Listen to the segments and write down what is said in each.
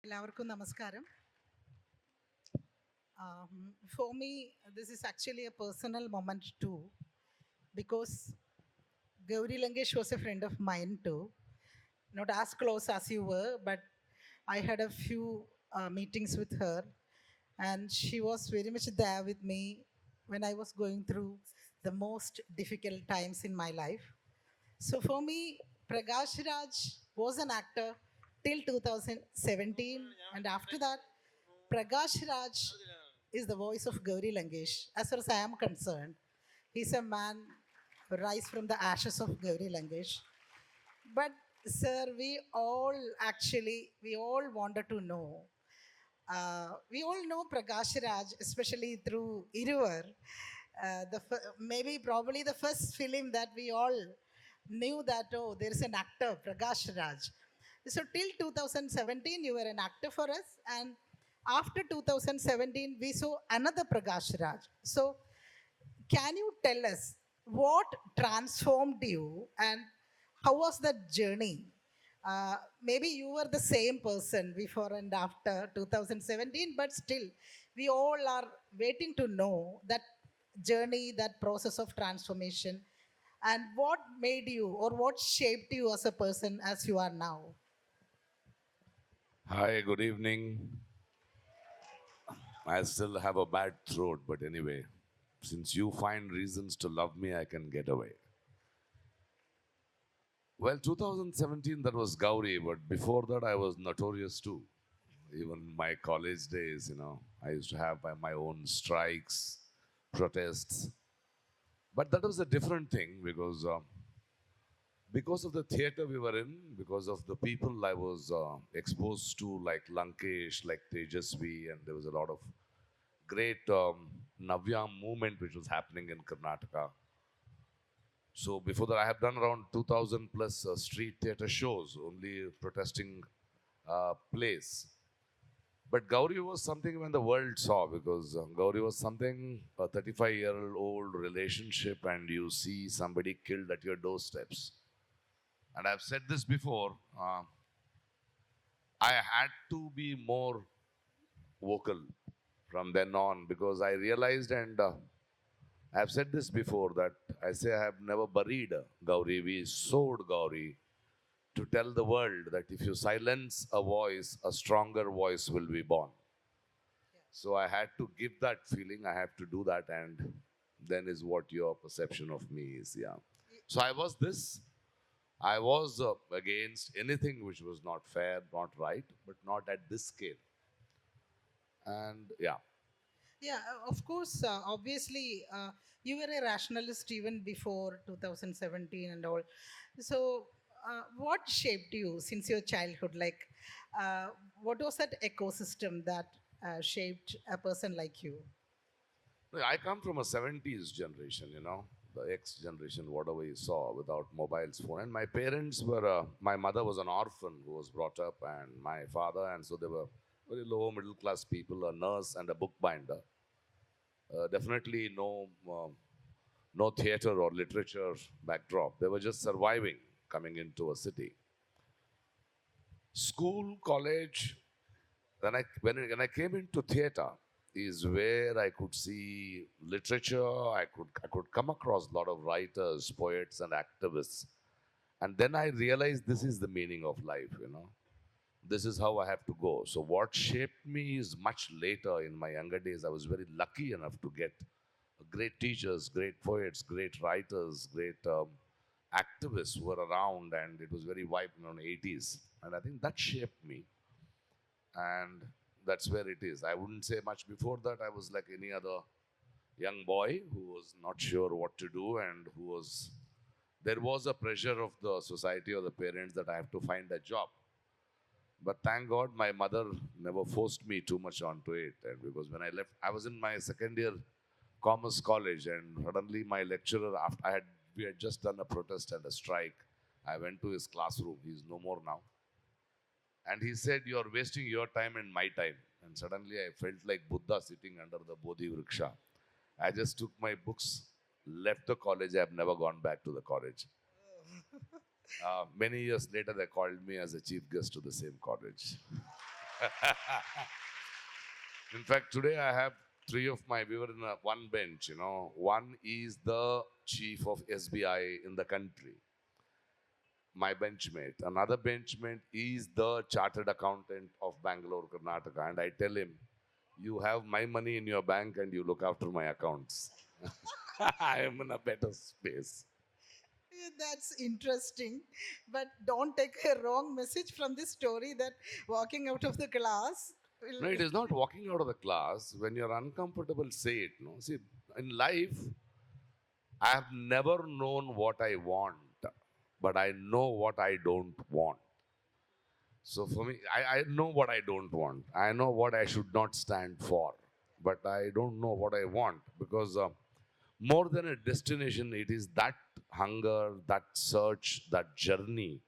എല്ലാവർക്കും നമസ്കാരം. For me, this is actually a personal moment too, because Gauri Langesh was a friend of mine too. Not as close as you were, but I had a few meetings with her, and she was very much there with me when I was going through the most difficult times in my life. So for me, Prakash Raj was an actor till 2017, and after that, Prakash Raj is the voice of Gauri Langesh. As far as I am concerned, he's a man who rise from the ashes of Gauri Langesh. But sir, we all wanted to know. We all know Prakash Raj, especially through Iruvar. Maybe probably the first film that we all knew that, oh, there is an actor, Prakash Raj. So till 2017, you were an actor for us, and after 2017, we saw another Prakash Raj. So can you tell us what transformed you and how was that journey? Maybe you were the same person before and after 2017, but still, we all are waiting to know that journey, that process of transformation, and what made you or what shaped you as a person as you are now. Hi, good evening. I still have a bad throat, but anyway, since you find reasons to love me, I can get away. Well, 2017, that was Gauri, but before that, I was notorious too. Even my college days, I used to have my own strikes, protests. But that was a different thing because of the theater we were in, because of the people I was exposed to, like Lankesh, like Tejasvi, and there was a lot of great Navyam movement which was happening in Karnataka. So before that, I have done around 2,000 plus street theatre shows, only protesting plays. But Gauri was something when the world saw, because Gauri was something, a 35-year-old relationship, and you see somebody killed at your doorsteps. And I've said this before, I had to be more vocal from then on, because I realized, and I've said this before, that I say I have never buried Gauri. We sowed Gauri to tell the world that if you silence a voice, a stronger voice will be born. So I had to give that feeling. I have to do that, and then is what your perception of me is. Yeah. So I was this. I was against anything which was not fair, not right, but not at this scale. And yeah. Yeah, of course, obviously, you were a rationalist even before 2017 and all. So, what shaped you since your childhood? Like, what was that ecosystem that shaped a person like you? I come from a 70s generation, the X generation, whatever you saw, without mobiles phone. And my parents were, my mother was an orphan who was brought up, and my father, and so they were very low middle class people, a nurse and a bookbinder. Definitely no theater or literature backdrop. They were just surviving coming into a city. School, college, when I came into theater is where I could see literature. I could come across a lot of writers, poets, and activists, and then I realized this is the meaning of life. This is how I have to go. So what shaped me is much later. In my younger days, I was very lucky enough to get great teachers, great poets, great writers, great activists who were around, and it was very vibrant in the 80s, and I think that shaped me, and that's where it is. I wouldn't say much before that. I was like any other young boy who was not sure what to do, and there was a pressure of the society or the parents that I have to find a job. But thank God my mother never forced me too much onto it. And because when I left, I was in my second year commerce college, and suddenly my lecturer, after we had just done a protest and a strike, I went to his classroom. He's no more now. And he said, "You're wasting your time and my time." And suddenly I felt like Buddha sitting under the Bodhi Vriksha. I just took my books, left the college. I've never gone back to the college. Many years later, they called me as a chief guest to the same college. In fact, today I have three of my, we were in one bench, you know. One is the chief of SBI in the country, my benchmate. Another benchmate is the chartered accountant of Bangalore, Karnataka. And I tell him, you have my money in your bank and you look after my accounts. I am in a better space. Yeah, that's interesting. But don't take a wrong message from this story that walking out of the class will. No, it is not walking out of the class. When you're uncomfortable, say it. No, see, in life, I have never known what I want, but I know what I don't want. So for me, I know what I don't want. I know what I should not stand for, but I don't know what I want because more than a destination, it is that hunger, that search, that journey,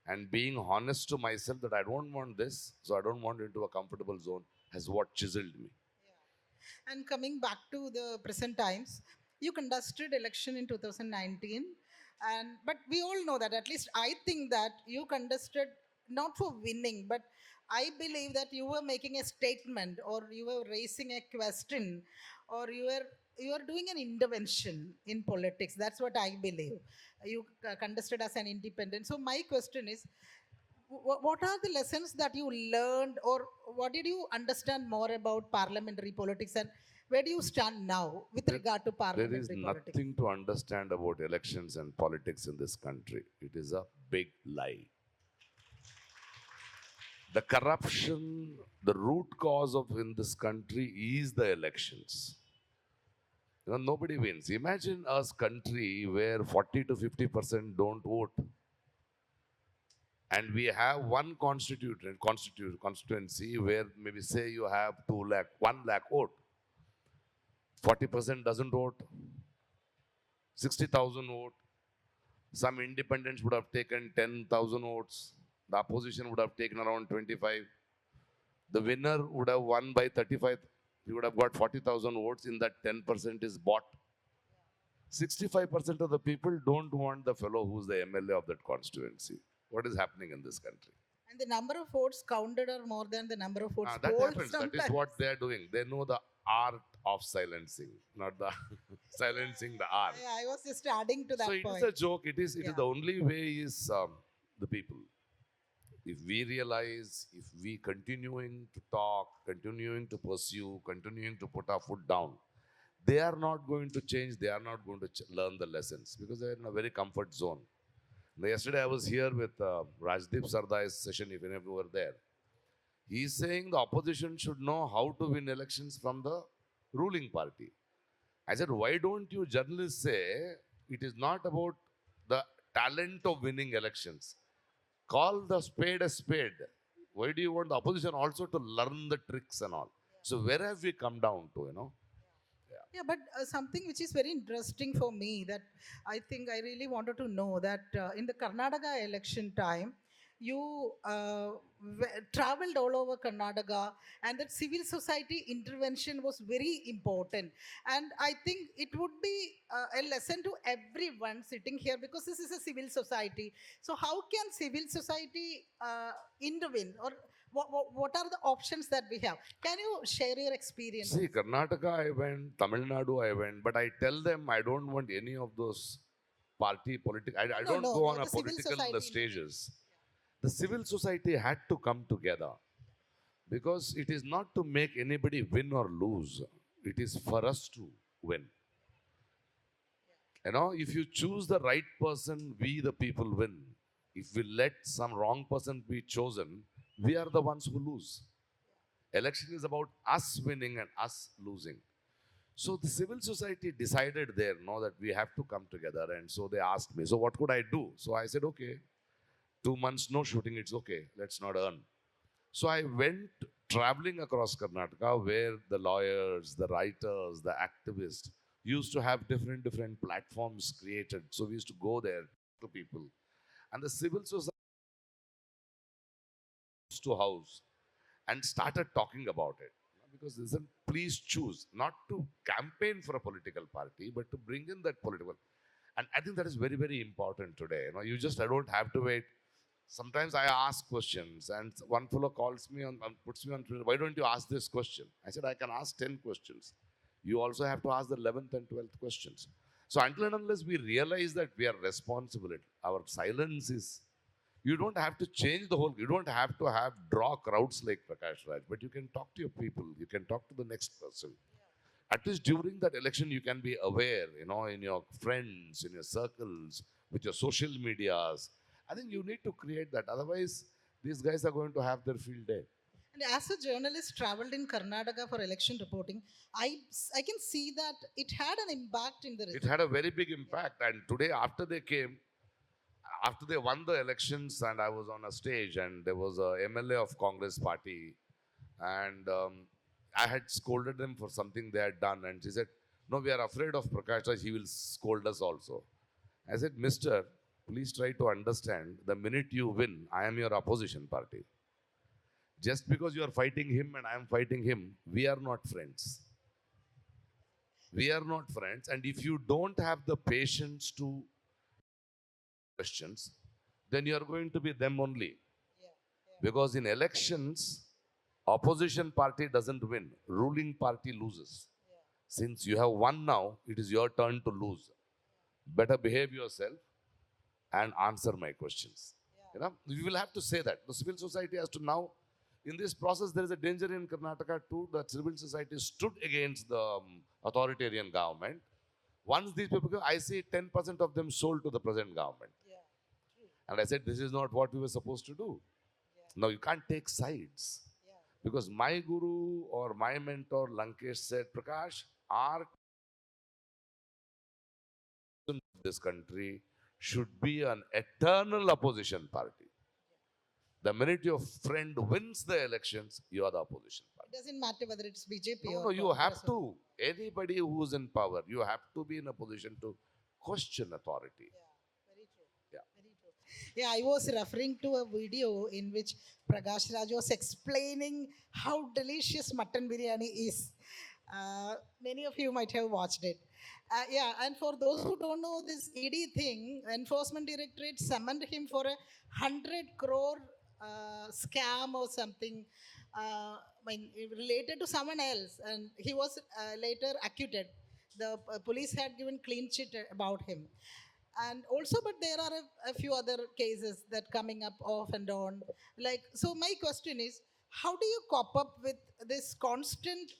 and being honest to myself that I don't want this, so I don't want into a comfortable zone, has what chiseled me. And coming back to the present times, you conducted election in 2019, and but we all know that, at least I think that you conducted not for winning, but I believe that you were making a statement, or you were raising a question, or you are doing an intervention in politics. That's what I believe. You contested as an independent. So my question is, what are the lessons that you learned, or what did you understand more about parliamentary politics, and where do you stand now with There, regard to there is parliamentary politics? nothing to understand about elections and politics in this country. It is a big lie. The corruption, the root cause of in this country is the elections. You know, nobody wins. Imagine us country where 40 to 50% don't vote, and we have one constituency where maybe say you have 2 lakh, 1 lakh vote. 40% doesn't vote, 60,000 vote. Some independents would have taken 10,000 votes. The opposition would have taken around 25. The winner would have won by 35. He would have got 40,000 votes. In that, 10% is bought. 65% of the people don't want the fellow who's the MLA of that constituency. What is happening in this country? And the number of votes counted are more than the number of votes That polled happens. That is sometimes. what they are doing. They know the art of silencing, not the silencing the art. Yeah, I was just adding to So that it is point. a joke. It is Yeah. the only way is the people. If we realize, if we continuing to talk, continuing to pursue, continuing to put our foot down, they are not going to change. They are not going to learn the lessons because they are in a very comfort zone. Now, yesterday I was here with Rajdeep Sardai's session, if any of you were there. He is saying the opposition should know how to win elections from the ruling party. I said, why don't you journalists say it is not about the talent of winning elections? Call the spade a spade. Why do you want the opposition also to learn the tricks and all? So where have we come down to, you know? Yeah, but something which is very interesting for me, that I think I really wanted to know, that in the Karnataka election time, you traveled all over Karnataka, and that civil society intervention was very important. And I think it would be a lesson to everyone sitting here, because this is a civil society. So how can civil society intervene, or what are the options that we have? Can you share your experience? See, Karnataka I went, Tamil Nadu I went, but I tell them I don't want any of those party politics. I No, don't no, go no. on a The civil political society. stages. The civil society had to come together because it is not to make anybody win or lose. It is for us to win. You know, if you choose the right person, we the people win. If we let some wrong person be chosen, we are the ones who lose. Election is about us winning and us losing. So the civil society decided there, no, that we have to come together. And so they asked me, so what could I do? So I said, okay, 2 months no shooting, it's okay. Let's not earn. So I went traveling across Karnataka where the lawyers, the writers, the activists used to have different platforms created. So we used to go there to people. And the civil society to house and started talking about it. Because this is please choose, not to campaign for a political party, but to bring in that political. And I think that is very, very important today. You know, you just I don't have to wait. Sometimes I ask questions, and one fellow calls me on, puts me on Twitter, why don't you ask this question? I said, I can ask 10 questions. You also have to ask the 11th and 12th questions. So until and unless we realize that we are responsible, our silence is, you don't have to change the whole, you don't have to draw crowds like Prakash Raj, but you can talk to your people, you can talk to the next person. At least during that election, you can be aware, in your friends, in your circles, with your social medias. I think you need to create that. Otherwise, these guys are going to have their field day. And as a journalist traveled in Karnataka for election reporting, I can see that it had an impact in the It result. had a very big impact. And today, after they won the elections, and I was on a stage, and there was a MLA of Congress party, and I had scolded them for something they had done, and she said, "No, we are afraid of Prakash Raj. He will scold us also." I said, "Mister, please try to understand. The minute you win, I am your opposition party. Just because you are fighting him and I am fighting him, we are not friends. We are not friends. And if you don't have the patience to questions, then you are going to be them only. Because in elections, opposition party doesn't win, ruling party loses. Since you have won now, it is your turn to lose. Better behave yourself and answer my questions. We will have to say that. The civil society has to now, in this process, there is a danger in Karnataka too. The civil society stood against the authoritarian government. Once these people go, I see 10% of them sold to the present government. And I said, this is not what we were supposed to do. Now you can't take sides. Because my guru or my mentor, Lankesh, said, Prakash, our this country should be an eternal opposition party. The minute your friend wins the elections, you are the opposition party. It doesn't matter whether it's BJP No, or no, you have Congress. to. Anybody who's in power, you have to be in a position to question authority. Very true. Yeah. Very true. Yeah, I was referring to a video in which Prakash Raj was explaining how delicious mutton biryani is. Many of you might have watched it. Yeah, and for those who don't know this ED thing, Enforcement Directorate summoned him for a 100 crore scam or something. Related to someone else, and he was later acquitted. The police had given clean sheet about him, and also, but there are a few other cases that coming up off and on. Like, so my question is, how do you cope up with this constant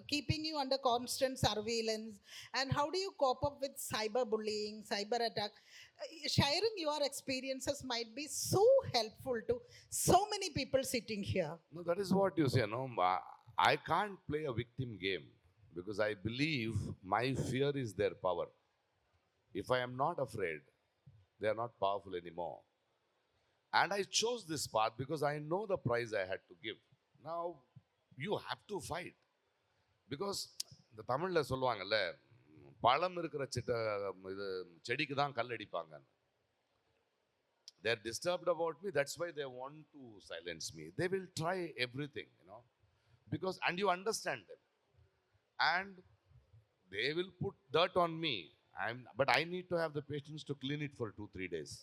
keeping you under constant surveillance, and how do you cope up with cyberbullying, cyber attack? Sharing your experiences might be so helpful to so many people sitting here. No, that is what you say. No, I can't play a victim game because I believe my fear is their power. If I am not afraid, they are not powerful anymore. And I chose this path because I know the price I had to give. Now, you have to fight. Because இந்த தமிழ்ல சொல்லுவாங்கல்ல பழம் இருக்கிற இது செடிக்கு தான் கல் அடிப்பாங்க. They're disturbed about me, that's why they want to silence me. They will try everything, because, and you understand them. And they will put dirt on me. But I need to have the patience to clean it for 2-3 days.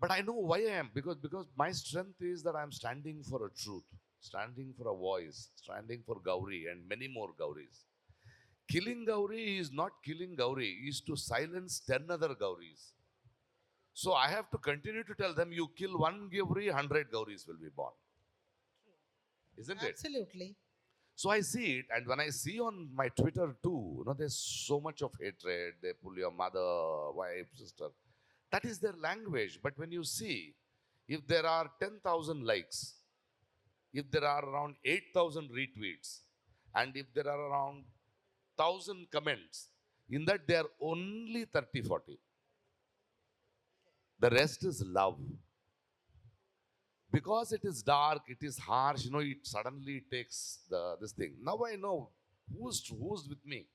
But I know why I am, because my strength is that I'm standing for a truth, standing for a voice, standing for Gauri and many more Gauris. Killing Gauri is not killing Gauri, is to silence 10 other Gauris. So I have to continue to tell them, you kill one Gauri, 100 Gauris will be born. Isn't it? Absolutely. So I see it, and when I see on my Twitter too, there's so much of hatred. They pull your mother, wife, sister. That is their language. But when you see, if there are 10,000 likes, if there are around 8,000 retweets, and if there are around 1,000 comments, in that they are only 30-40. The rest is love. Because it is dark, it is harsh, it suddenly takes this thing. Now I know who's with me.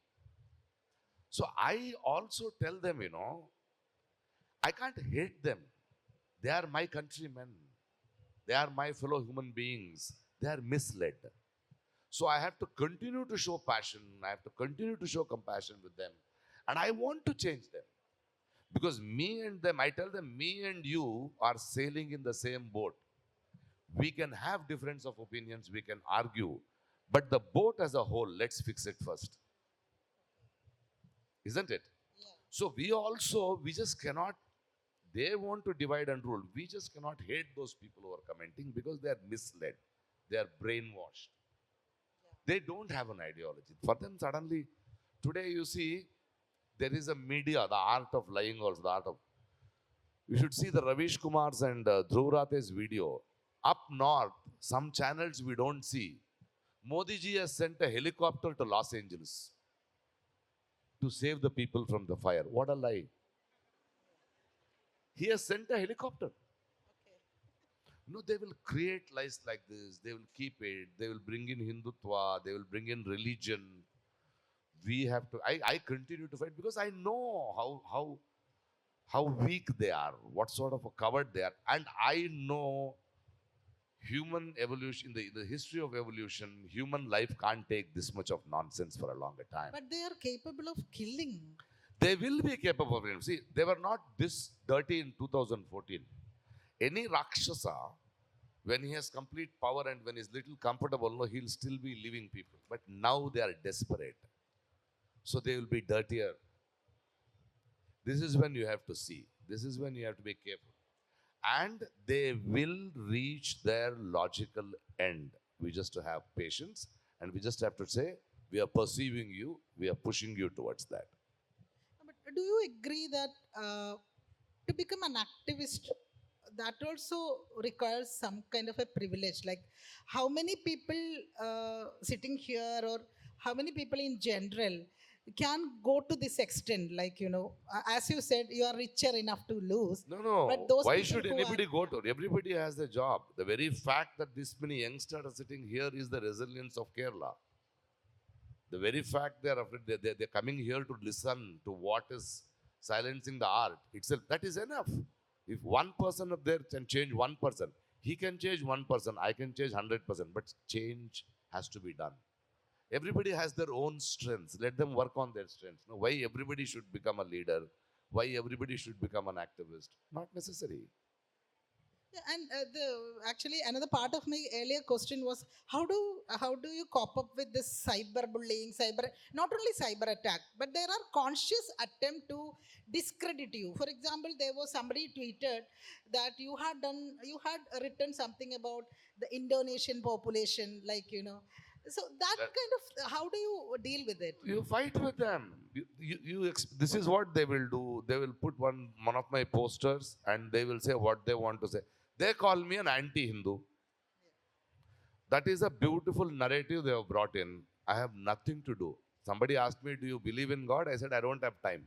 So I also tell them, I can't hate them. They are my countrymen. They are my fellow human beings. They are misled. So I have to continue to show passion. I have to continue to show compassion with them. And I want to change them. Because me and them, I tell them, me and you are sailing in the same boat. We can have difference of opinions, we can argue, but the boat as a whole, let's fix it first. Isn't it? Yeah. So we also, we just cannot, they want to divide and rule. We just cannot hate those people who are commenting because they are misled. They are brainwashed. They don't have an ideology. For them, suddenly, today you see, there is a media, the art of lying also, the art of. You should see the Ravish Kumar's and Dhruv Rathe's video. Up north, some channels we don't see. Modi ji has sent a helicopter to Los Angeles to save the people from the fire. What a lie. He has sent a helicopter. Okay. No, they will create lies like this. They will keep it. They will bring in Hindutva. They will bring in religion. We have to. I continue to fight because I know how weak they are, what sort of a coward they are, and I know human evolution. In the history of evolution, human life can't take this much of nonsense for a longer time. But they are capable of killing. They will be capable of it. See, they were not this dirty in 2014. Any Rakshasa, when he has complete power and when he's little comfortable, no, he'll still be leaving people. But now they are desperate. So they will be dirtier. This is when you have to see. This is when you have to be careful. And they will reach their logical end. We just have to have patience and we just have to say, we are perceiving you, we are pushing you towards that. But do you agree that to become an activist, that also requires some kind of a privilege? Like, how many people sitting here, or how many people in general, can go to this extent? Like, as you said, you are richer enough to lose. No. But those Why people should who anybody go to? Everybody has a job. The very fact that this many youngsters are sitting here is the resilience of Kerala. The very fact they are afraid, they're coming here to listen to what is silencing the art itself, that is enough. If one person up there can change one person, he can change one person, I can change 100%, but change has to be done. Everybody has their own strengths. Let them work on their strengths. No, why everybody should become a leader? Why everybody should become an activist? Not necessary. Yeah, and actually another part of my earlier question was, how do you cope up with this cyberbullying, not only cyber attack, but there are conscious attempt to discredit you. For example, there was somebody tweeted that you had written something about the Indonesian population, like. So that That- kind of, how do you deal with it? You fight with them. This is what they will do. They will put one of my posters and they will say what they want to say. They call me an anti-Hindu. That is a beautiful narrative they have brought in. I have nothing to do. Somebody asked me, do you believe in God? I said, I don't have time.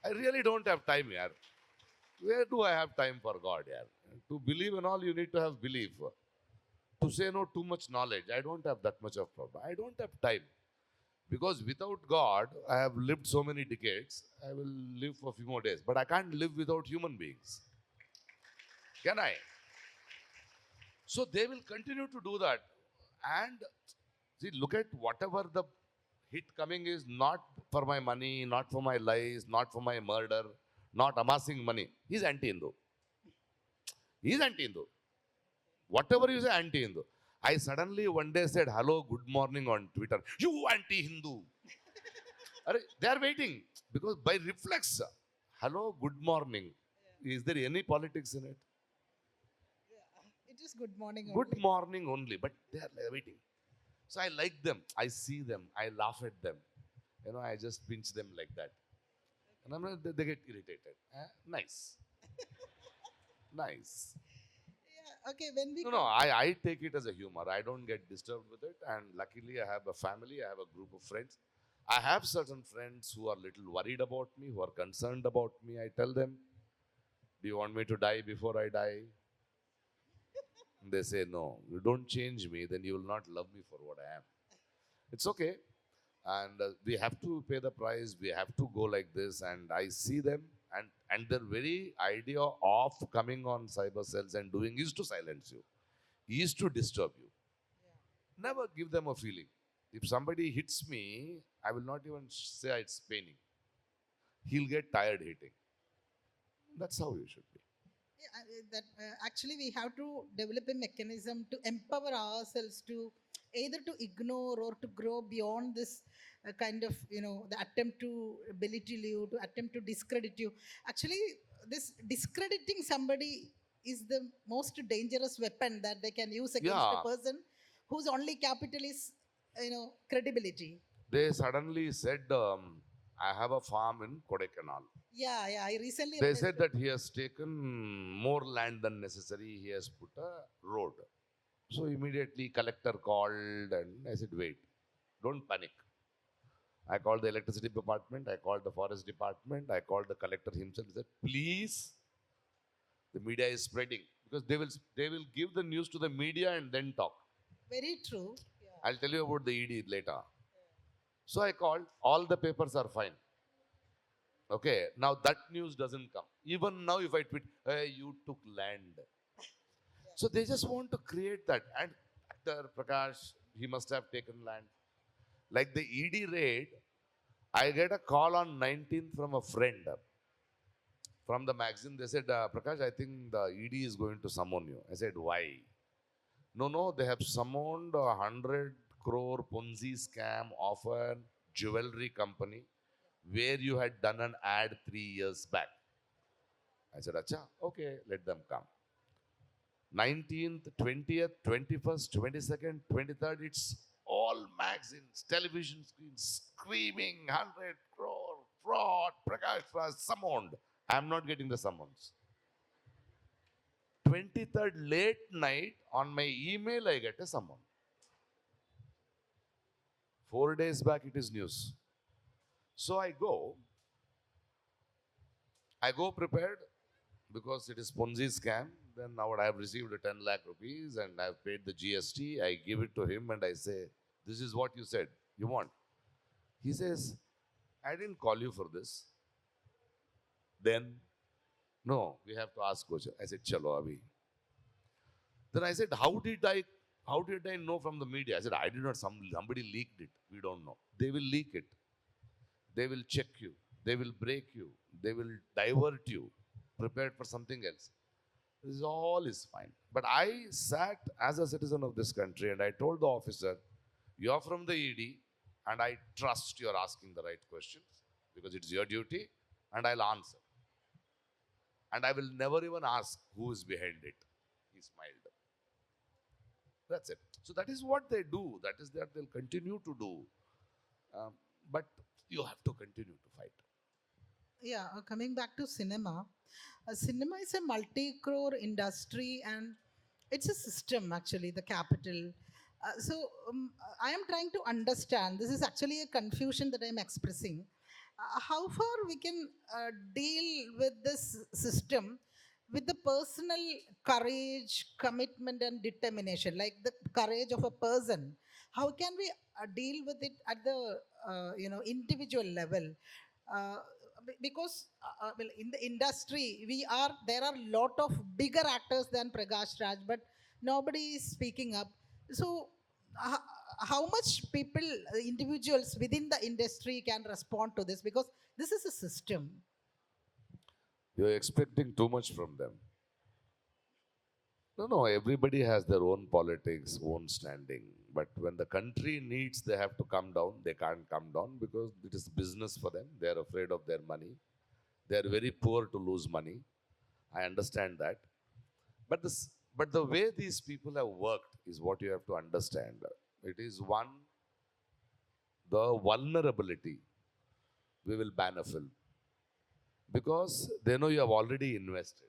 I really don't have time, yaar. Where do I have time for God, yaar? To believe in all, you need to have belief. To say no, too much knowledge. I don't have that much of problem. I don't have time. Because without God, I have lived so many decades, I will live for a few more days. But I can't live without human beings. Can I? So they will continue to do that. And see, look at whatever the hit coming is, not for my money, not for my lies, not for my murder, not amassing money. He's anti-Hindu. He's anti-Hindu. Whatever you say, anti-Hindu. I suddenly one day said, hello, good morning on Twitter. You anti-Hindu. They are waiting. Because by reflex, hello, good morning. Is there any politics in it? It is good morning only. Good morning only, but they are waiting. So I like them. I see them. I laugh at them. I just pinch them like that. And they get irritated. Nice. Nice. Yeah, okay, when we No, I take it as a humor. I don't get disturbed with it. And luckily, I have a family. I have a group of friends. I have certain friends who are little worried about me, who are concerned about me. I tell them, do you want me to die before I die? They say, no, you don't change me, then you will not love me for what I am. It's okay. And we have to pay the price. We have to go like this. And I see them. And their very idea of coming on cyber cells and doing is to silence you, is to disturb you. Never give them a feeling. If somebody hits me, I will not even say it's paining. he'll get tired hating. That's how you should be. Yeah, that actually we have to develop a mechanism to empower ourselves to either to ignore or to grow beyond this kind of, the attempt to belittle you, to attempt to discredit you. Actually, this discrediting somebody is the most dangerous weapon that they can use against a Yeah, person whose only capital is, credibility. they suddenly said, I have a farm in Kodaikanal. Yeah, yeah, I recently They read a said story. that he has taken more land than necessary. He has put a road. So immediately collector called and I said, wait, don't panic. I called the electricity department. I called the forest department. I called the collector himself. He said, please, the media is spreading because they will give the news to the media and then talk. Very true. Yeah. I'll tell you about the ED later. So I called. All the papers are fine. Okay, now that news doesn't come. Even now, if I tweet, hey, you took land. So they just want to create that. And actor Prakash, he must have taken land. Like the ED raid, I get a call on 19th from a friend from the magazine. They said, Prakash, I think the ED is going to summon you. I said, why? No, no, they have summoned a 100 crore Ponzi scam of a jewelry company where you had done an ad 3 years back. I said, Acha, okay, let them come. 19th, 20th, 21st, 22nd, 23rd, it's all magazines, television screens screaming 100 crore, fraud, Prakash Raj summoned. I'm not getting the summons. 23rd, late night, on my email, I get a summon. 4 days back, it is news. So I go prepared because it is Ponzi scam. Then now I have received a 10 lakh rupees and I have paid the GST. I give it to him and I say, this is what you said you want. He says, I didn't call you for this. Then, no, we have to ask coach. I said, chalo abhi. Then I said, how did I know from the media? I said, I did not. Somebody leaked it. We don't know. They will leak it. They will check you. They will break you. They will divert you. Prepared for something else. This all is fine. But I sat as a citizen of this country and I told the officer, you're from the ED and I trust you're asking the right questions because it's your duty and I'll answer. And I will never even ask who is behind it. He smiled. That's it. So that is what they do. That is that they'll continue to do. But you have to continue to fight. Yeah, coming back to cinema, cinema is a multi-crore industry and it's a system actually, the capital. So I am trying to understand. This is actually a confusion that I am expressing. How far we can deal with this system with the personal courage, commitment, and determination, like the courage of a person. How can we deal with it at the individual level? Uh, because well, in the industry, there are a lot of bigger actors than Prakash Raj, but nobody is speaking up. So, uh, how much people, individuals within the industry, can respond to this? Because this is a system. You're expecting too much from them. No, no, everybody has their own politics, own standing. But when the country needs, they have to come down. They can't come down because it is business for them. They are afraid of their money. They are very poor to lose money. I understand that. But the way these people have worked is what you have to understand. It is one, the vulnerability. We will ban a film because they know you have already invested.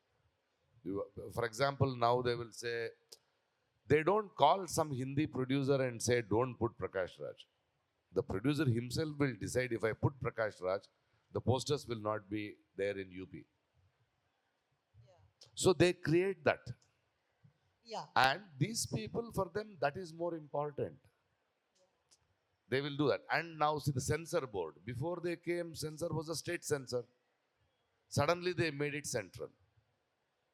For example, now they will say, they don't call some Hindi producer and say, don't put Prakash Raj. The producer himself will decide if I put Prakash Raj, the posters will not be there in UP. So they create that. Yeah. And these people, for them, that is more important. They will do that. And now see the censor board. Before they came, censor was a state censor. Suddenly they made it central.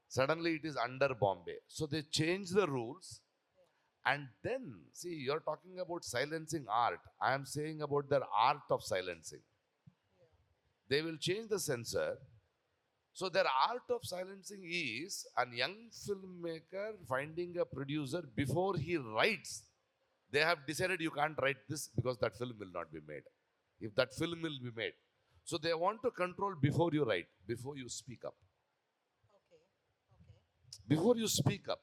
Suddenly it is under Bombay. So they changed the rules. And then, see, you're talking about silencing art. I am saying about their art of silencing. They will change the censor. So their art of silencing is a young filmmaker finding a producer before he writes. They have decided you can't write this because that film will not be made. If that film will be made. So they want to control before you write, before you speak up. Okay. Okay. Before you speak up.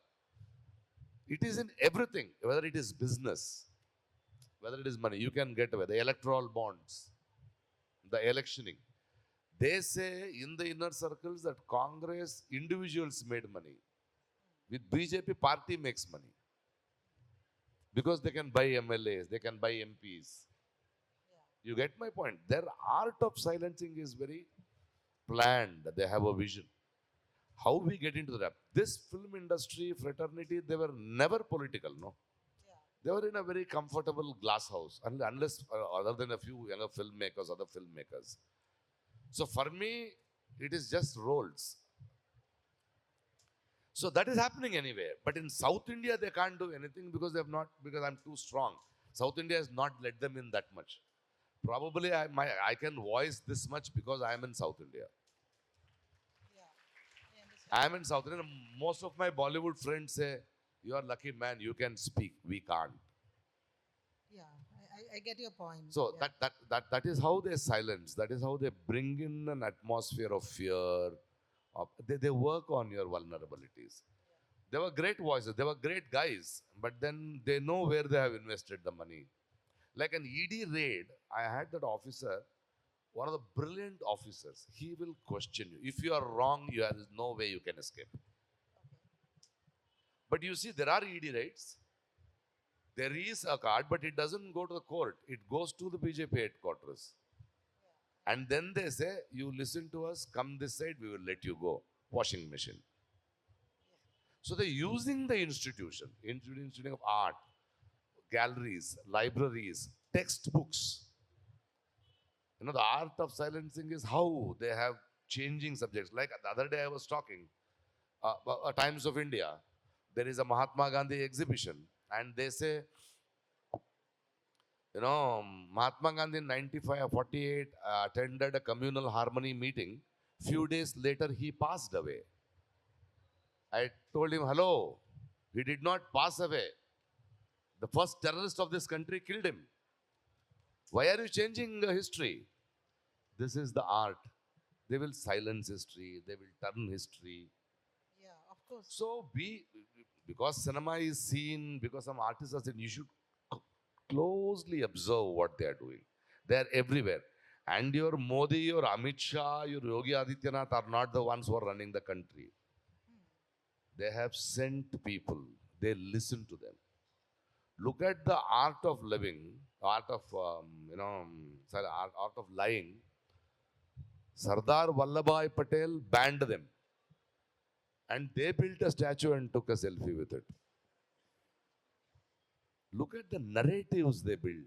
It is in everything, whether it is business, whether it is money, you can get away. The electoral bonds, the electioning. They say in the inner circles that Congress individuals made money. With BJP, party makes money. Because they can buy MLAs, they can buy MPs. Yeah. You get my point? Their art of silencing is very planned. They have a vision. How we get into that? This film industry, fraternity, they were never political, no? Yeah. They were in a very comfortable glass house, unless other than a few younger filmmakers, other filmmakers. So for me, it is just roles. So that is happening anywhere. But in South India, they can't do anything because they have not, because I'm too strong. South India has not let them in that much. Probably I can voice this much because I am in South India. Yeah. I understand. I am in South India. Most of my Bollywood friends say, "You are lucky man, you can speak. We can't." Yeah. I get your point. So Yeah. that is how they silence. That is how they bring in an atmosphere of fear. They work on your vulnerabilities. They were great voices. They were great guys. But then they know where they have invested the money. Like an ED raid, I had that officer, one of the brilliant officers. He will question you. If you are wrong, there is no way you can escape. Okay. But you see, there are ED raids. There is a card, but it doesn't go to the court. It goes to the BJP headquarters. And then they say, you listen to us, come this side, we will let you go. Washing machine. So they're using the institution of art, galleries, libraries, textbooks. You know, the art of silencing is how they have changing subjects. Like the other day I was talking, Times of India, there is a Mahatma Gandhi exhibition. And they say, you know, Mahatma Gandhi in 95 or 48 attended a communal harmony meeting. Few days later, he passed away. I told him, hello. He did not pass away. The first terrorist of this country killed him. Why are you changing the history? This is the art. They will silence history. They will turn history. Yeah. Of course. So because cinema is seen, because some artists are seen, you should closely observe what they are doing. They are everywhere. And your Modi, your Amit Shah, your Yogi Adityanath are not the ones who are running the country. They have sent people. They listen to them. Look at the art of living, art of art of lying. Sardar Vallabhbhai Patel banned them, and they built a statue and took a selfie with it. Look at the narratives they build.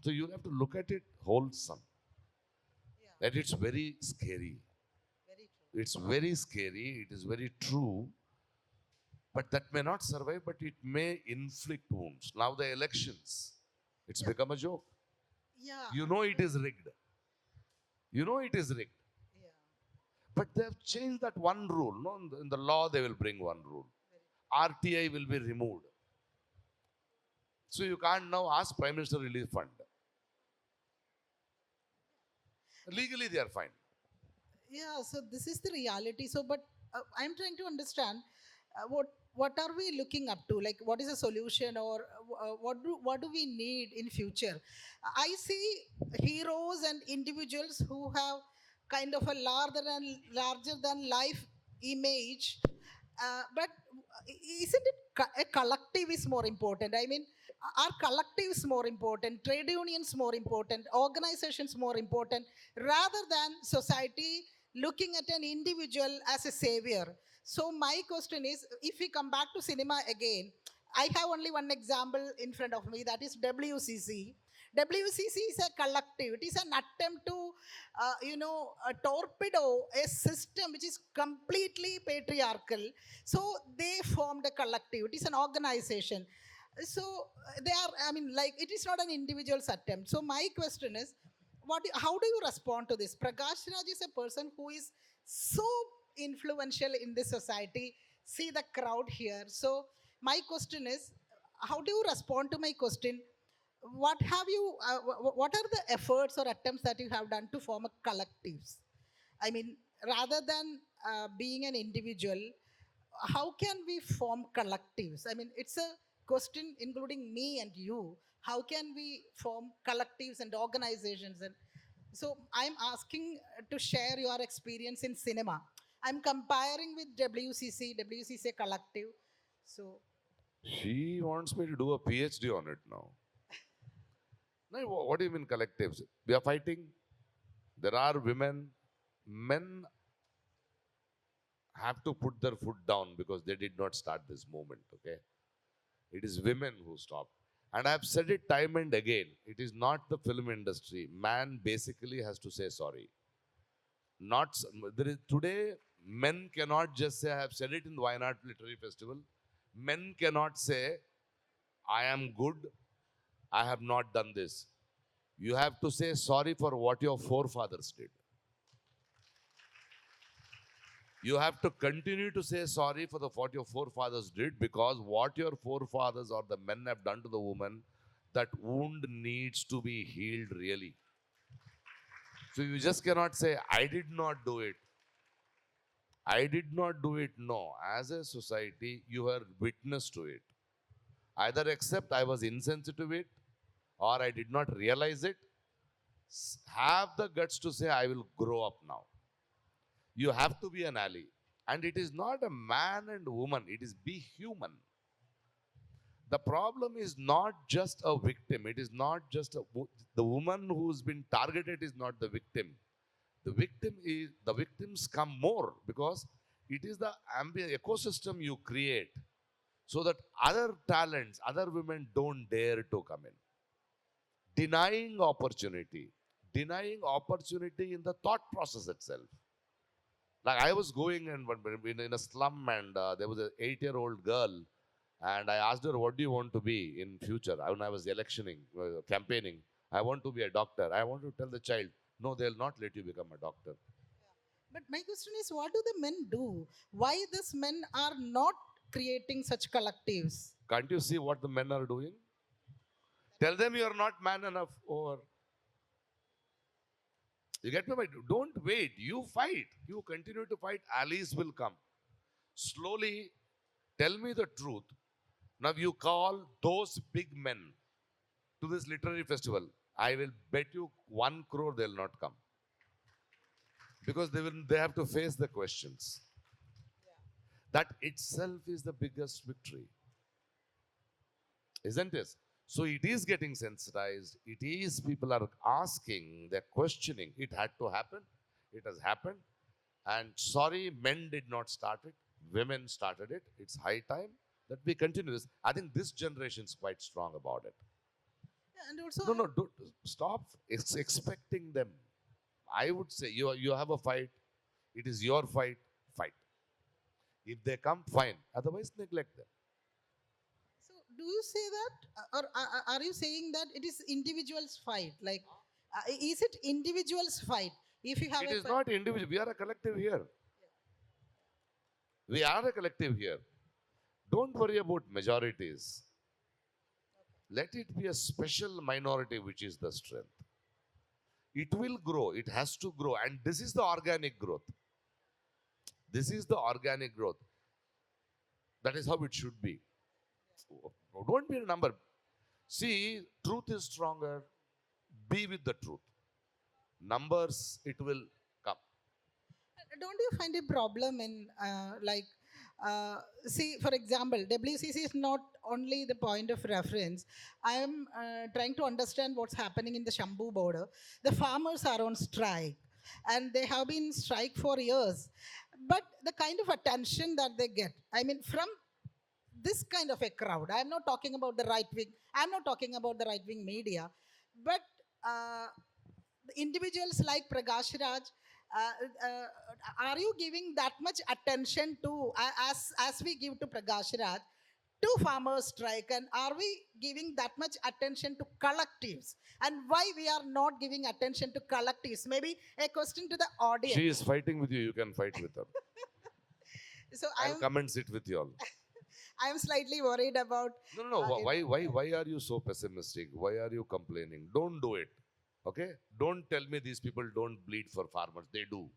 So you have to look at it wholesome. Yeah. That it's very scary. Very true. It's very scary. It is very true. But that may not survive, but it may inflict wounds. Now the elections, it's become a joke. Yeah. You know it is rigged. You know it is rigged. Yeah. But they have changed that one rule. No, in the law they will bring one rule. Very RTI will be removed. So you can't now ask Prime Minister Relief Fund. Legally they are fine. Yeah, so this is the reality. So but I'm trying to understand what are we looking up to, like what is a solution, or what do we need in future. I see heroes and individuals who have kind of a larger than life image, but isn't it a collective is more important? I mean, are collectives more important, trade unions more important, organizations more important, rather than society looking at an individual as a savior? So my question is, if we come back to cinema again, I have only one example in front of me, that is WCC. WCC is a collective. It is an attempt to, torpedo a system which is completely patriarchal. So they formed a collective. It is an organization. So they are, I mean, like, it is not an individual's attempt. So my question is, how do you respond to this? Prakash Raj is a person who is so influential in this society. See the crowd here. So my question is, how do you respond to my question? What have you what are the efforts or attempts that you have done to form a collectives? I mean, rather than being an individual, how can we form collectives? I mean, it's a question including me and you. How can we form collectives and organizations? And so I'm asking to share your experience in cinema. I'm comparing with WCC Collective. So, She wants me to do a PhD on it now. No, what do you mean collectives? We are fighting. There are women. Men have to put their foot down because they did not start this movement, okay? It is women who stopped. And I've said it time and again. It is not the film industry. Man basically has to say sorry. Not there is today. Men cannot just say, I have said it in the Wayanad Literary Festival. Men cannot say, I am good. I have not done this. You have to say sorry for what your forefathers did. You have to continue to say sorry for what your forefathers did, because what your forefathers or the men have done to the woman, that wound needs to be healed really. So you just cannot say, I did not do it. I did not do it. No. As a society, you are witness to it. Either accept I was insensitive to it, or I did not realize it. Have the guts to say, I will grow up now. You have to be an ally. And it is not a man and woman, it is be human. The problem is not just a victim. It is not just the woman who's been targeted is not the victim. The victims come more because it is the ambient ecosystem you create so that other talents, other women don't dare to come in. Denying opportunity in the thought process itself. Like I was going in a slum, and there was an 8-year-old girl, and I asked her, "What do you want to be in future?" When I was electioning, campaigning, I want to be a doctor. I want to tell the child, "No, they'll not let you become a doctor." but my question is, what do the men do? Why these men are not creating such collectives? Can't you see what the men are doing? Tell them you are not man enough, or you get me? Don't wait. You fight. You continue to fight. Allies will come. Slowly, tell me the truth. Now you call those big men to this literary festival. I will bet you 1 crore they'll not come. Because they have to face the questions. That itself is the biggest victory. Isn't it? So it is getting sensitized. It is, people are asking, they're questioning. It had to happen. It has happened. And sorry, men did not start it. Women started it. It's high time that we continue this. I think this generation is quite strong about it. Yeah, and also, No, don't stop. It's expecting them. I would say you have a fight. It is your fight. Fight. If they come, fine. Otherwise, neglect them. so do you say that, or are you saying that it is individuals fight? Like, is it individuals fight? If you have It a is not individual. We are a collective here. We are a collective here. Don't worry about majorities. Let it be a special minority which is the strength. It will grow. It has to grow. And this is the organic growth. This is the organic growth. That is how it should be. Don't be a number. See, truth is stronger. Be with the truth. Numbers, it will come. don't you find a problem in see, for example, WCC is not only the point of reference. I am trying to understand what's happening in the Shambhu border. The farmers are on strike, and they have been strike for years, but the kind of attention that they get, I mean, from this kind of a crowd. I'm not talking about the right wing. I'm not talking about the right wing media, but uh, individuals like Prakash Raj, are you giving that much attention to, as we give to Prakash Raj? to farmers strike, and are we giving that much attention to collectives, and why we are not giving attention to collectives? Maybe a question to the She audience. is fighting with you. You can fight with her. So I'll come and sit with you all. I'm slightly worried about No, no, no. you Why, know, why are you so pessimistic? Why are you complaining? Don't do it. Okay? Don't tell me these people don't bleed for farmers. They do.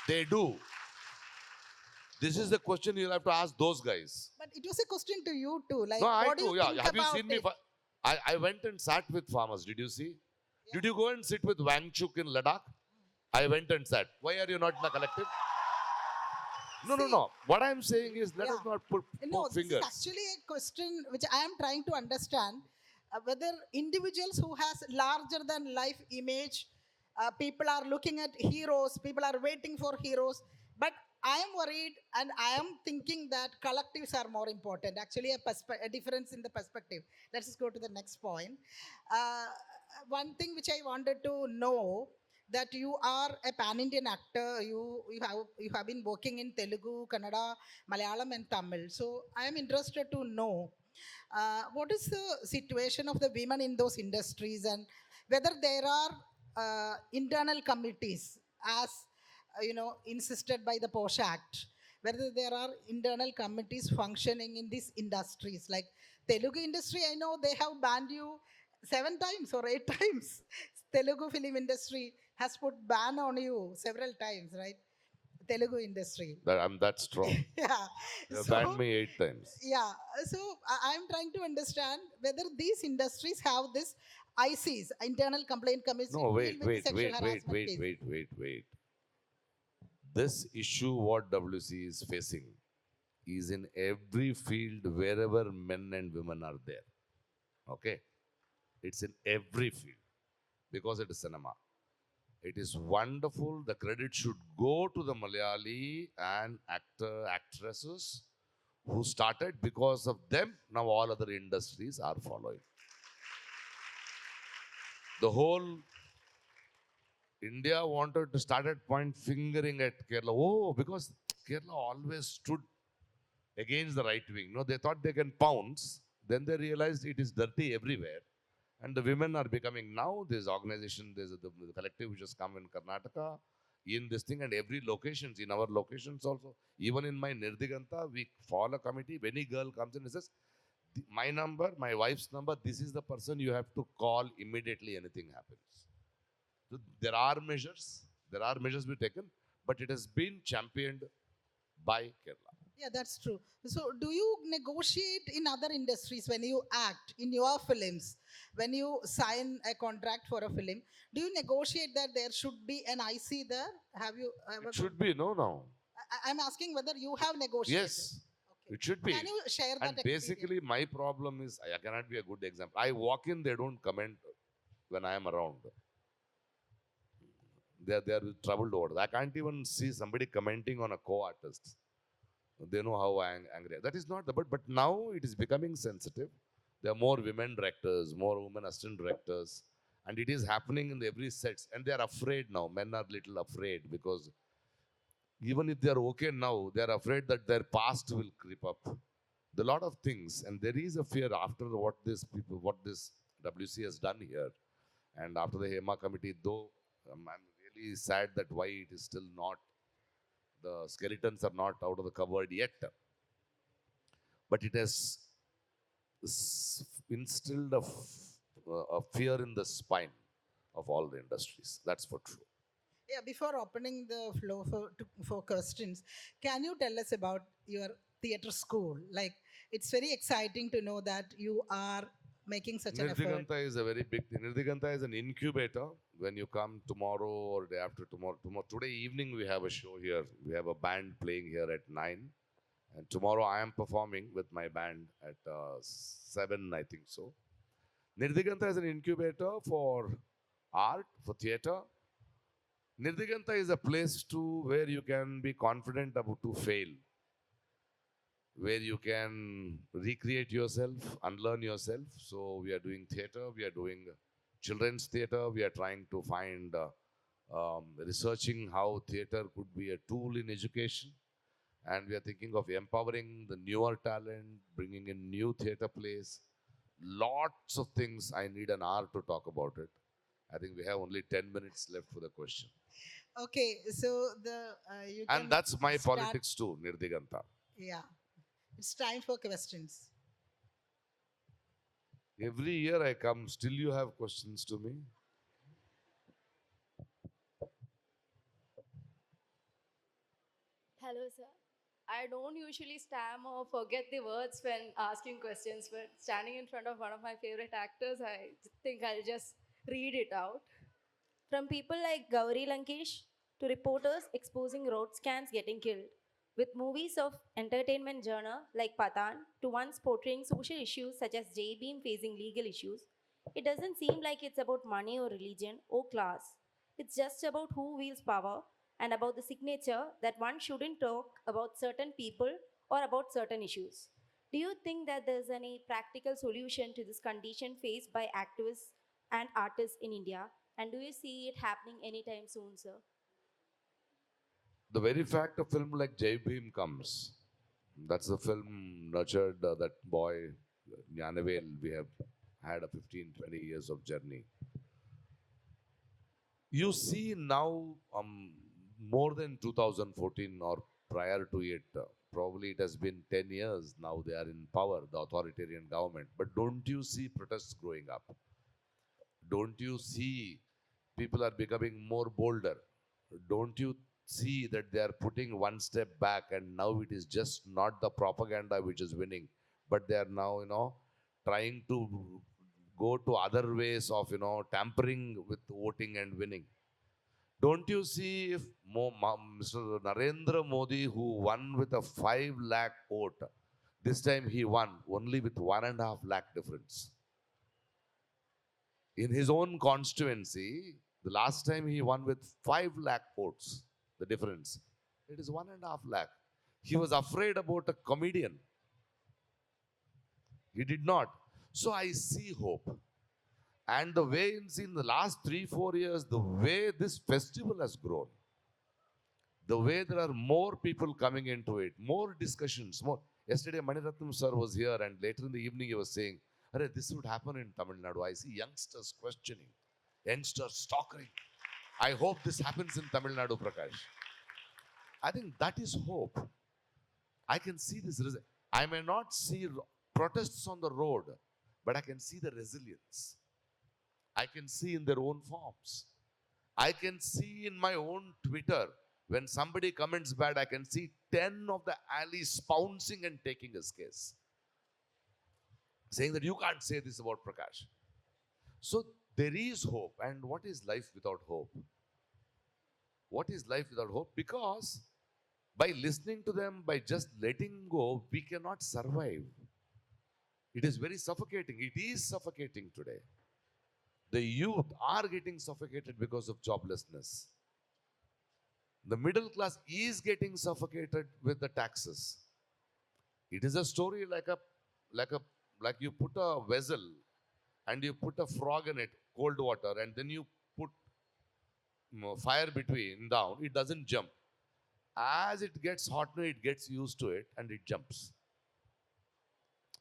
They do. This is the question you'll have to ask those guys. but it was a question to you too, like No, I what do too. you Yeah. think Have you about seen me? it? I went and sat with farmers. Did you see? Did you go and sit with Wangchuk in Ladakh? I went and sat. Why are you not in the collective? No, no, See, no. What I'm saying is let us yeah. not No, poke this is fingers. actually a question which I am trying to understand, whether individuals who has larger than life image, people are looking at heroes, people are waiting for heroes, but I am worried and I am thinking that collectives are more important. Actually, a difference in the perspective. Let's just go to the next point. Uh, One thing which I wanted to know, that you are a pan-Indian actor. You have been working in Telugu, Kannada, Malayalam, and Tamil. So I am interested to know what is the situation of the women in those industries, and whether there are internal committees, as insisted by the Posh Act. Whether there are internal committees functioning in these industries, like Telugu industry, I know they have banned you 7 times or 8 times. Telugu film industry has put ban on you several times, right? Telugu industry. I'm that strong. Yeah. You have So, banned me 8 times. yeah. So I'm trying to understand whether these industries have this ICs, internal complaint committee, No, to deal wait, with the wait, sexual wait, wait, harassment wait, cases. wait, wait, wait. This issue, what WC is facing, is in every field wherever men and women are there. Okay? It's in every field because it is cinema. It is wonderful. The credit should go to the Malayali and actresses who started. Because of them, now all other industries are following. The whole India wanted to start at point fingering at Kerala. Oh, because Kerala always stood against the right wing. No, they thought they can pounce. Then they realized it is dirty everywhere. And the women are becoming now, this organization, there's the collective which has come in Karnataka, in this thing, and every locations, in our locations also. Even in my Nirdiganta, we form a committee. When any girl comes in and says, my number, my wife's number, this is the person you have to call immediately anything happens. So there are measures be taken, but it has been championed by Kerala. Yeah, that's true. So, do you negotiate in other industries when you act in your films? When you sign a contract for a film, do you negotiate that there should be an IC there? Have you ever? It should be, no, no. I'm asking whether you have negotiated. Yes, Okay. it should be. Can you share that And experience? basically, my problem is I cannot be a good example. I walk in, they don't comment when I am around. They are troubled over that. I can't even see somebody commenting on a co-artist. They know how angry. That is not the but now it is becoming sensitive. There are more women directors, more women assistant directors, and it is happening in every sets. And they are afraid now. Men are little afraid because even if they are okay now, they are afraid that their past will creep up. There are a lot of things, and there is a fear after what this WC has done here, and after the HEMA committee. Though I'm really sad that why it is still not, the skeletons are not out of the cupboard yet, but it has instilled a fear in the spine of all the industries. That's for true. Yeah, before opening the floor for questions, can you tell us about your theatre school? Like, it's very exciting to know that you are making such an effort. Nirdiganta is a very big thing. Nirdiganta is an incubator. When you come tomorrow or day after tomorrow, today evening we have a show here. We have a band playing here at 9. And tomorrow I am performing with my band at 7, I think so. Nirdiganta is an incubator for art, for theatre. Nirdiganta is a place where you can be confident about to fail, where you can recreate yourself, unlearn yourself. So we are doing theatre, we are doing children's theatre, we are trying to find researching how theatre could be a tool in education. And we are thinking of empowering the newer talent, bringing in new theatre plays. Lots of things. I need an hour to talk about it. I think we have only 10 minutes left for the question. Okay, so the you And can that's my start. politics too, Nirdiganta. Yeah, it's time for questions. Every year I come, still you have questions to me? Hello, sir. I don't usually stammer or forget the words when asking questions, but standing in front of one of my favorite actors, I think I'll just read it out. From people like Gauri Lankesh to reporters exposing road scans getting killed, with movies of entertainment genre like Patan to ones portraying social issues such as J Beam facing legal issues, it doesn't seem like it's about money or religion or class. It's just about who wields power and about the signature that one shouldn't talk about certain people or about certain issues. Do you think that there's any practical solution to this condition faced by activists and artists in India? And do you see it happening anytime soon, sir? The very fact a film like Jai Bhim comes, that's the film nurtured that boy, Jnanavel. We have had a 15, 20 years of journey. You see now, more than 2014 or prior to it, probably it has been 10 years now they are in power, the authoritarian government. But don't you see protests growing up? Don't you see people are becoming more bolder? Don't you see that they are putting one step back and now it is just not the propaganda which is winning, but they are now, trying to go to other ways of, tampering with voting and winning. Don't you see if Mr. Narendra Modi, who won with a 5 lakh vote, this time he won only with 1.5 lakh difference. In his own constituency, the last time he won with 5 lakh votes, the difference. It is 1.5 lakh. He was afraid about a comedian. He did not. So I see hope. And the way in the last 3, 4 years, the way this festival has grown, the way there are more people coming into it, more discussions, more. Yesterday, Maniratnam sir was here, and later in the evening, he was saying, "Arey, this would happen in Tamil Nadu. I see youngsters questioning, youngsters stalking. I hope this happens in Tamil Nadu, Prakash." I think that is hope. I can see this. I may not see protests on the road, but I can see the resilience. I can see in their own forms. I can see in my own Twitter, when somebody comments bad, I can see 10 of the alleys pouncing and taking his case, saying that you can't say this about Prakash. So there is hope. And what is life without hope? What is life without hope? Because by listening to them, by just letting go, we cannot survive. It is very suffocating. It is suffocating today. The youth are getting suffocated because of joblessness. The middle class is getting suffocated with the taxes. It is a story like a like you put a vessel and you put a frog in it, cold water, and then you put fire between down. It doesn't jump. As it gets hotter, it gets used to it and it jumps.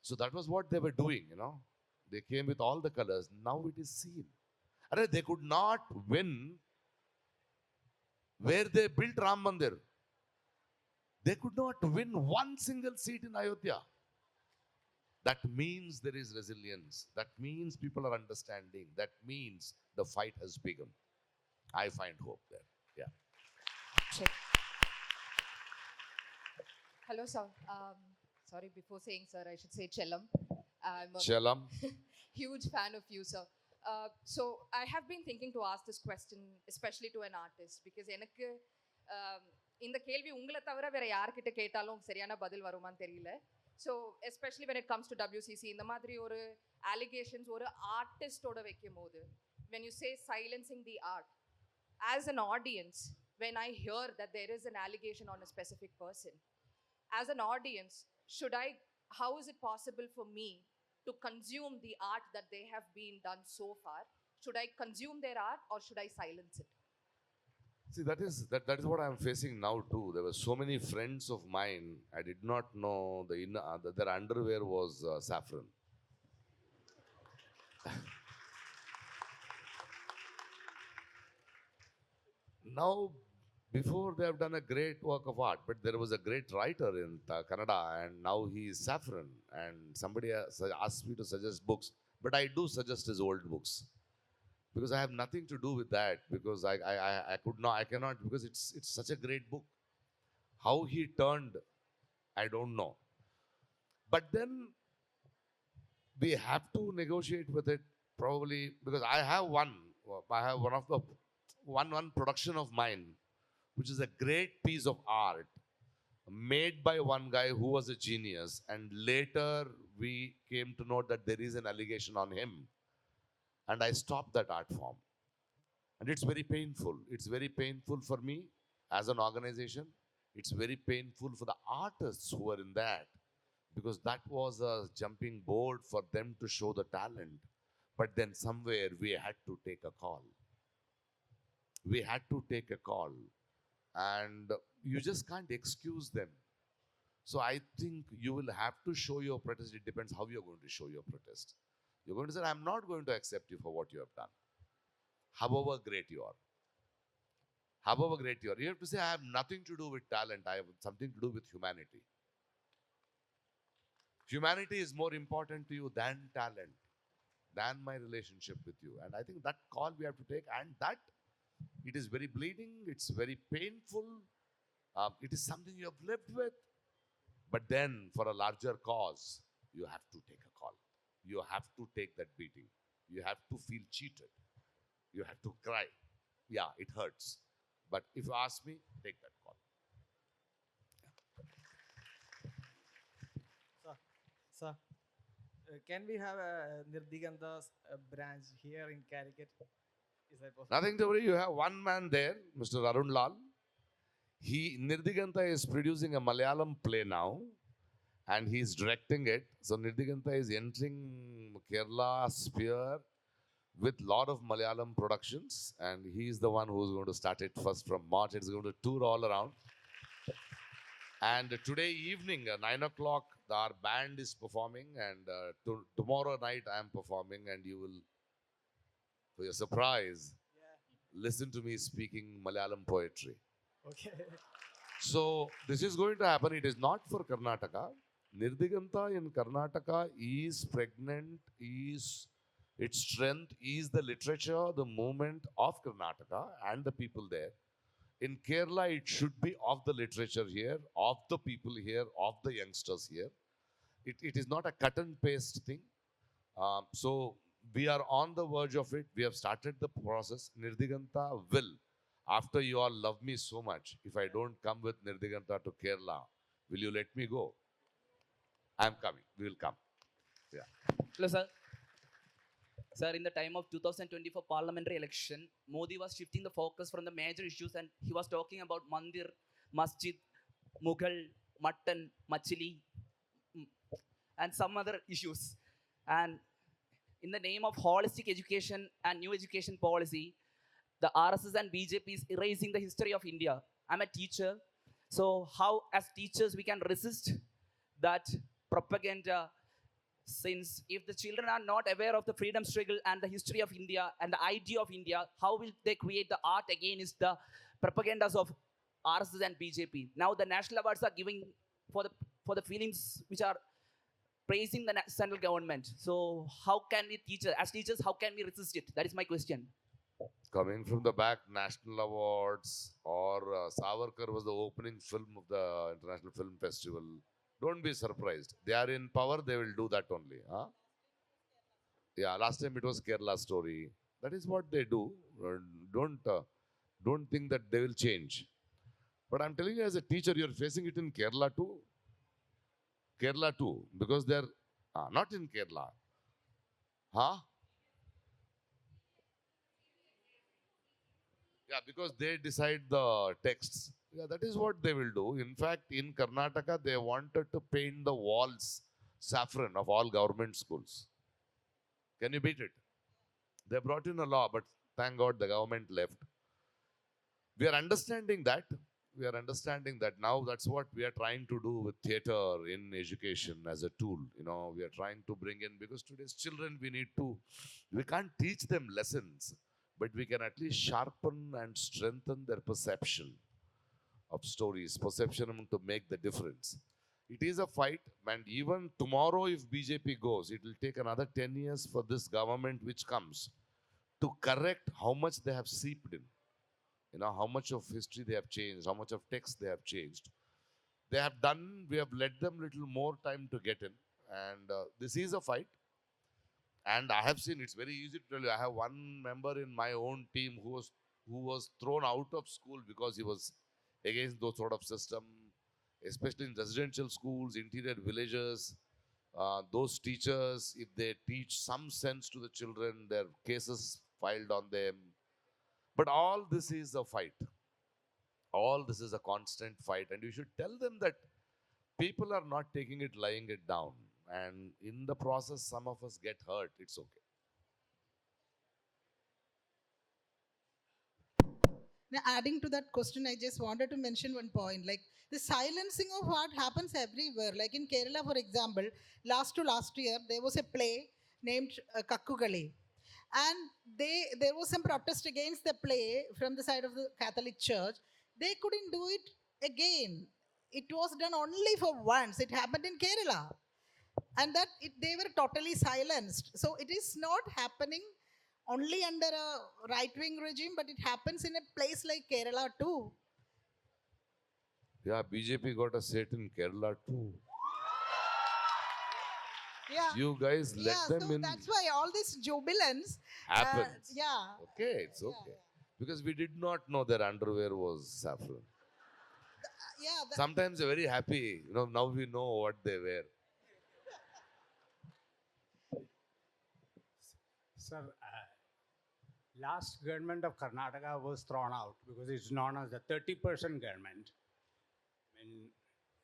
So that was what they were doing. They came with all the colors. Now it is seen. They could not win where they built Ram Mandir. They could not win one single seat in Ayodhya. That means there is resilience. That means people are understanding. That means the fight has begun. I find hope there. Yeah. Check. Hello, sir. Sorry, before saying sir, I should say Chellam. I'm a Shalam. huge fan of you, sir. So I have been thinking to ask this question, especially to an artist, because எனக்கு இந்த கேள்வி உங்களை தவிர வேற யார்கிட்ட கேட்டாலும் சரியான பதில் வருமான்னு தெரியல. So especially when it comes to WCC இந்த மாதிரி ஒரு allegations ஒரு ஆர்டிஸ்டோட வைக்கும் போது when you say silencing the art, as an audience, when I hear that there is an allegation on a specific person, as an audience, how is it possible for me to consume the art that they have been done so far? Should I consume their art or should I silence it? See, that is what I'm facing now too. There were so many friends of mine. I did not know that their underwear was saffron. Now, before they have done a great work of art, but there was a great writer in Canada, and now he is saffron. And somebody asked me to suggest books, but I do suggest his old books because I have nothing to do with that because I could not, I cannot, because it's such a great book. How he turned, I don't know. But then we have to negotiate with it probably because I have one of the one production of mine, which is a great piece of art made by one guy who was a genius, and later we came to know that there is an allegation on him, and I stopped that art form. And it's very painful. It's very painful for me as an organization. It's very painful for the artists who are in that, because that was a jumping board for them to show the talent. But then somewhere we had to take a call. We had to take a call. And you just can't excuse them. So I think you will have to show your protest. It depends how you're going to show your protest. You're going to say, I'm not going to accept you for what you have done, however great you are. However great you are. You have to say, I have nothing to do with talent. I have something to do with humanity. Humanity is more important to you than talent, than my relationship with you. And I think that call we have to take, and that it is very bleeding, it's very painful, it is something you have lived with. But then, for a larger cause, you have to take a call. You have to take that beating. You have to feel cheated. You have to cry. Yeah, it hurts. But if you ask me, take that call. Sir, can we have a Nirdiganta's branch here in Calicut? Is that possible? Nothing to worry. You have one man there, Mr. Arun Lal. Nirdiganta is producing a Malayalam play now, and he is directing it. So Nirdiganta is entering Kerala sphere with lot of Malayalam productions, and he is the one who is going to start it first from March. It's going to tour all around. And today evening, 9 o'clock, our band is performing, and tomorrow night I am performing, and you will, for your surprise, listen to me speaking Malayalam poetry. Okay. So this is going to happen. It is not for Karnataka. Nirdiganta in Karnataka is pregnant, is its strength is the literature, the movement of Karnataka and the people there. In Kerala, it should be of the literature here, of the people here, of the youngsters here. It is not a cut and paste thing. So we are on the verge of it. We have started the process. Nirdiganta will, after you all love me so much, if I don't come with Nirdiganta to Kerala, will you let me go? I am coming. We will come. Yeah. Hello, sir. Sir, in the time of 2024 parliamentary election, Modi was shifting the focus from the major issues, and he was talking about mandir, masjid, mughal, mutton, machili, and some other issues. And in the name of holistic education and new education policy, the RSS and BJP is erasing the history of India. I'm a teacher, so how as teachers we can resist that propaganda, since if the children are not aware of the freedom struggle and the history of India and the idea of India, how will they create the art against the propagandas of RSS and BJP? Now the national awards are giving for the films which are praising the central government. So how can we as teachers, how can we resist it? That is my question. Coming from the back, national awards, or Savarkar was the opening film of the International Film Festival. Don't be surprised. They are in power, they will do that only. Huh? Yeah, last time it was Kerala story. That is what they do. Don't think that they will change. But I'm telling you, as a teacher, you're facing it in Kerala too. Kerala too, because they're not in Kerala. Huh? Yeah, because they decide the texts. Yeah, that is what they will do. In fact, in Karnataka, they wanted to paint the walls saffron of all government schools. Can you beat it? They brought in a law, but thank God the government left. We are understanding that. We are understanding that now. That's what we are trying to do with theater in education as a tool. We are trying to bring in, because today's children, we can't teach them lessons, but we can at least sharpen and strengthen their perception of stories, perception to make the difference. It is a fight, and even tomorrow, if BJP goes, it will take another 10 years for this government which comes to correct how much they have seeped in. How much of history they have changed, how much of text they have changed. We have let them little more time to get in. And this is a fight. And I have seen, it's very easy to tell you, I have one member in my own team who was thrown out of school because he was against those sort of system, especially in residential schools, interior villages. Those teachers, if they teach some sense to the children, their cases filed on them. But all this is a fight. All this is a constant fight. And you should tell them that people are not taking it, lying it down. And in the process, some of us get hurt. It's okay. Now, adding to that question, I just wanted to mention one point. Like the silencing of art happens everywhere. Like in Kerala, for example, last year, there was a play named Kakkugali. And there was some protest against the play from the side of the Catholic Church. They couldn't do it again. It was done only for once. It happened in Kerala. And they were totally silenced. So it is not happening only under a right-wing regime, but it happens in a place like Kerala too. Yeah, BJP got a seat in Kerala too. Yeah. You guys let them so in. That's why all this jubilance Happens. yeah. Okay, it's okay. Because we did not know their underwear was saffron. Sometimes they're very happy. Now we know what they wear. Sir, last government of Karnataka was thrown out because it's known as the 30% government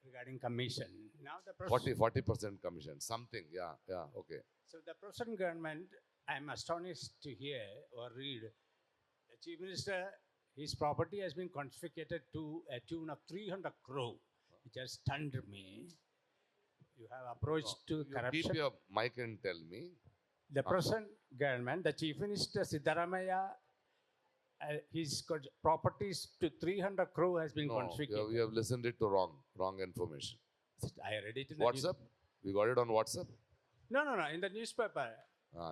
regarding commission. Now the 40% commission, something, yeah, okay. So the present government, I'm astonished to hear or read, the Chief Minister, his property has been confiscated to a tune of 300 crore, which has stunned me. You have approached to corruption. Keep your mic and tell me. The present government, the Chief Minister Siddaramaiah, his properties to 300 crore has been confiscated. We have listened it to wrong information. I read it in the WhatsApp? We got it on WhatsApp? No, in the newspaper.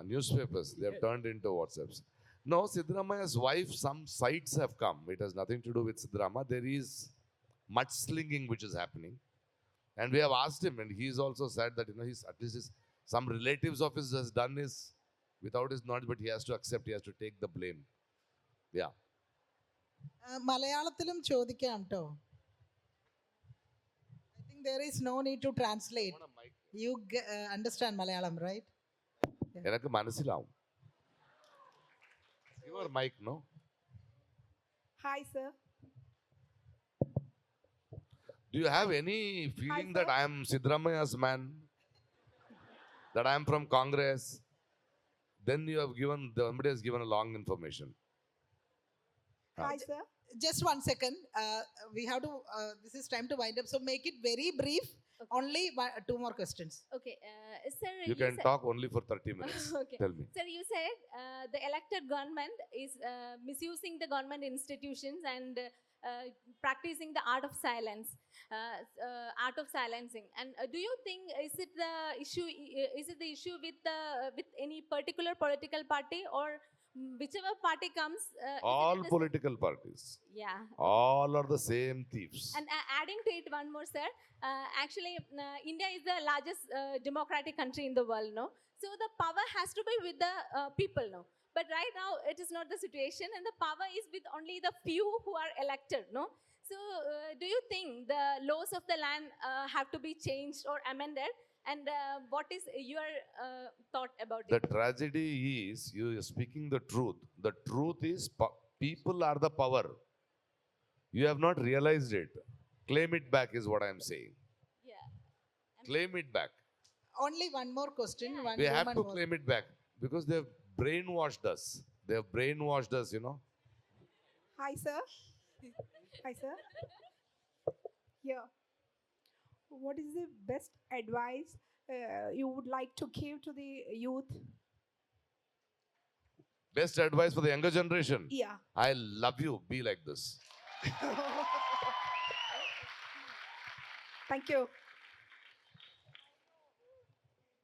Newspapers, they have turned into WhatsApps. No, Siddaramaiah's wife, some sites have come. It has nothing to do with Siddaramaiah. There is mudslinging which is happening. And we have asked him, and he's also said that, he's at least some relatives of his has done his without his knowledge, but he has to accept, he has to take the blame. Yeah. മലയാളത്തിലും ചോദിക്കാം ട്ടോ. I think there is no need to translate. You understand Malayalam, right? എനിക്ക് മനസ്സിലാവും. Your mic, no? Hi, sir. Do you have any feeling that I am Siddaramaiah's man? That I am from Congress? Then somebody has given a long information. Hi, sir. Just 1 second. We have to, this is time to wind up. So make it very brief. Okay. Only 2 more questions. Okay, sir. You can talk only for 30 minutes. Okay. Tell me. Sir, you said the elected government is misusing the government institutions and practicing the art of silence, art of silencing. And do you think is it the issue with any particular political party, or whichever party comes? All political parties. Yeah. All are the same thieves. And adding to it one more, sir. Actually, India is the largest democratic country in the world, no? So the power has to be with the people, no? But right now, it is not the situation, and the power is with only the few who are elected, no? So do you think the laws of the land have to be changed or amended? And what is your thought about The it? tragedy is, you are speaking the truth. The truth is, people are the power. You have not realized it. Claim it back is what I am saying. Yeah. Claim it back. Only one more question. Yeah. One We have woman to more. claim it back because they have brainwashed us. They have brainwashed us, Hi, sir. Hi, sir. Yeah. What is the best advice you would like to give to the youth? Best advice for the younger generation. Yeah. I love you. Be like this. Thank you.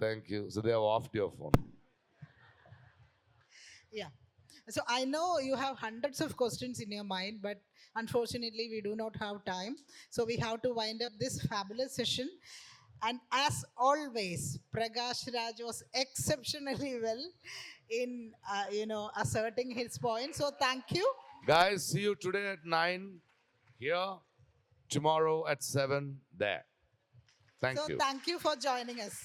Thank you. So they have offed your phone. Yeah. So I know you have hundreds of questions in your mind, but unfortunately, we do not have time. So we have to wind up this fabulous session. And as always, Prakash Raj was exceptionally well in, asserting his point. So thank you. Guys, see you today at 9 here, tomorrow at 7 there. Thank So you. thank you for joining us.